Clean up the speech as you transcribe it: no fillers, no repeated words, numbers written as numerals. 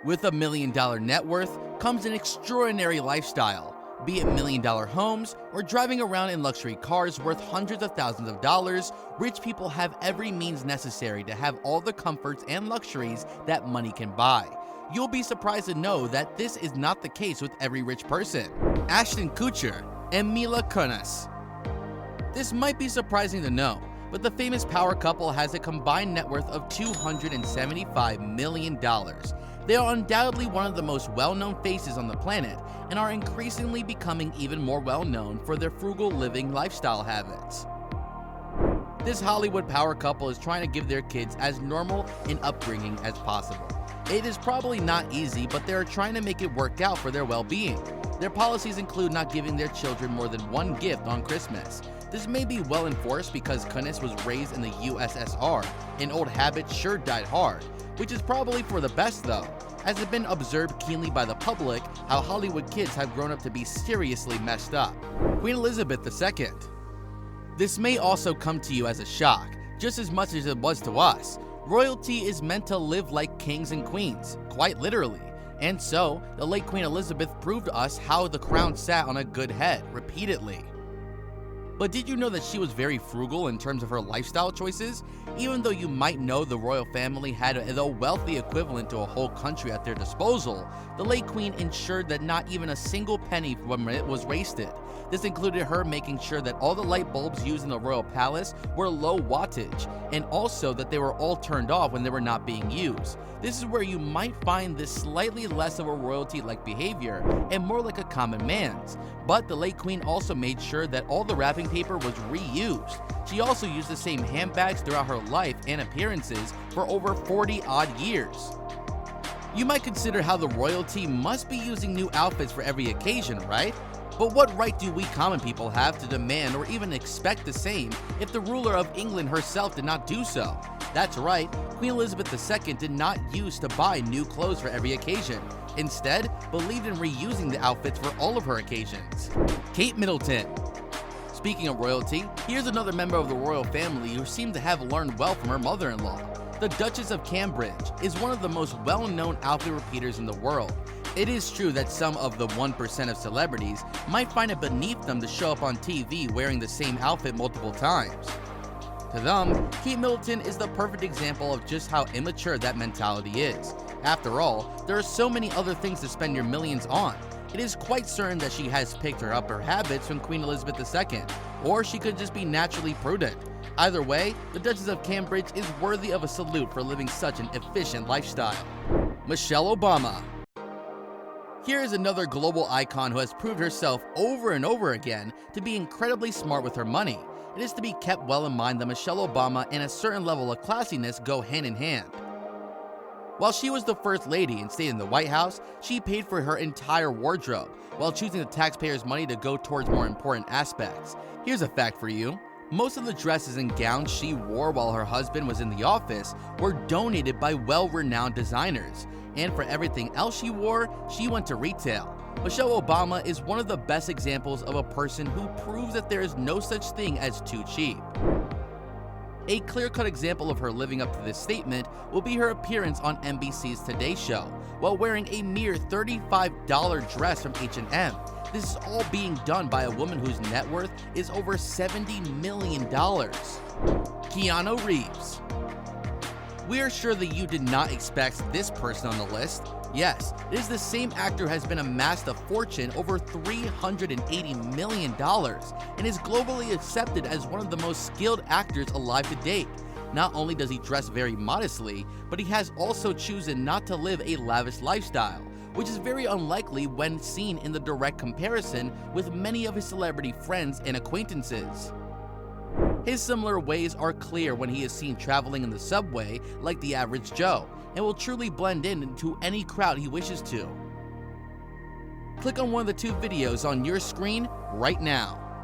With $1 million net worth comes an extraordinary lifestyle, be it $1 million homes or driving around in luxury cars worth hundreds of thousands of dollars. Rich people have every means necessary to have all the comforts and luxuries that money can buy. You'll be surprised to know that this is not the case with every rich person. Ashton Kutcher and Mila Kunis. This might be surprising to know, but the famous power couple has a combined net worth of $275 million. They are undoubtedly one of the most well-known faces on the planet and are increasingly becoming even more well-known for their frugal living lifestyle habits. This Hollywood power couple is trying to give their kids as normal an upbringing as possible. It is probably not easy, but they are trying to make it work out for their well-being. Their policies include not giving their children more than one gift on Christmas. This may be well enforced because Kunis was raised in the USSR, and old habits sure died hard, which is probably for the best though, as it's been observed keenly by the public how Hollywood kids have grown up to be seriously messed up. Queen Elizabeth II. This may also come to you as a shock, just as much as it was to us. Royalty is meant to live like kings and queens, quite literally. And so, the late Queen Elizabeth proved to us how the crown sat on a good head, repeatedly. But did you know that she was very frugal in terms of her lifestyle choices? Even though you might know the royal family had the wealthy equivalent to a whole country at their disposal, the late queen ensured that not even a single penny from it was wasted. This included her making sure that all the light bulbs used in the royal palace were low wattage, and also that they were all turned off when they were not being used. This is where you might find this slightly less of a royalty-like behavior and more like a common man's. But the late queen also made sure that all the wrapping paper was reused. She also used the same handbags throughout her life and appearances for over 40 odd years. You might consider how the royalty must be using new outfits for every occasion, right? But what right do we common people have to demand or even expect the same if the ruler of England herself did not do so? That's right, Queen Elizabeth II did not use to buy new clothes for every occasion. Instead, believed in reusing the outfits for all of her occasions. Kate Middleton. Speaking of royalty, here's another member of the royal family who seemed to have learned well from her mother-in-law. The Duchess of Cambridge is one of the most well-known outfit repeaters in the world. It is true that some of the 1% of celebrities might find it beneath them to show up on TV wearing the same outfit multiple times. To them, Kate Middleton is the perfect example of just how immature that mentality is. After all, there are so many other things to spend your millions on. It is quite certain that she has picked her up her habits from Queen Elizabeth II, or she could just be naturally prudent. Either way, the Duchess of Cambridge is worthy of a salute for living such an efficient lifestyle. Michelle Obama. Here is another global icon who has proved herself over and over again to be incredibly smart with her money. It is to be kept well in mind that Michelle Obama and a certain level of classiness go hand in hand. While she was the first lady and stayed in the White House, she paid for her entire wardrobe, while choosing the taxpayers' money to go towards more important aspects. Here's a fact for you. Most of the dresses and gowns she wore while her husband was in the office were donated by well-renowned designers. And for everything else she wore, she went to retail. Michelle Obama is one of the best examples of a person who proves that there is no such thing as too cheap. A clear-cut example of her living up to this statement will be her appearance on NBC's Today Show, while wearing a mere $35 dress from H&M. This is all being done by a woman whose net worth is over $70 million. Keanu Reeves. We are sure that you did not expect this person on the list. Yes, it is the same actor who has been amassed a fortune over $380 million and is globally accepted as one of the most skilled actors alive to date. Not only does he dress very modestly, but he has also chosen not to live a lavish lifestyle, which is very unlikely when seen in the direct comparison with many of his celebrity friends and acquaintances. His similar ways are clear when he is seen traveling in the subway like the average Joe, and will truly blend in into any crowd he wishes to. Click on one of the two videos on your screen right now.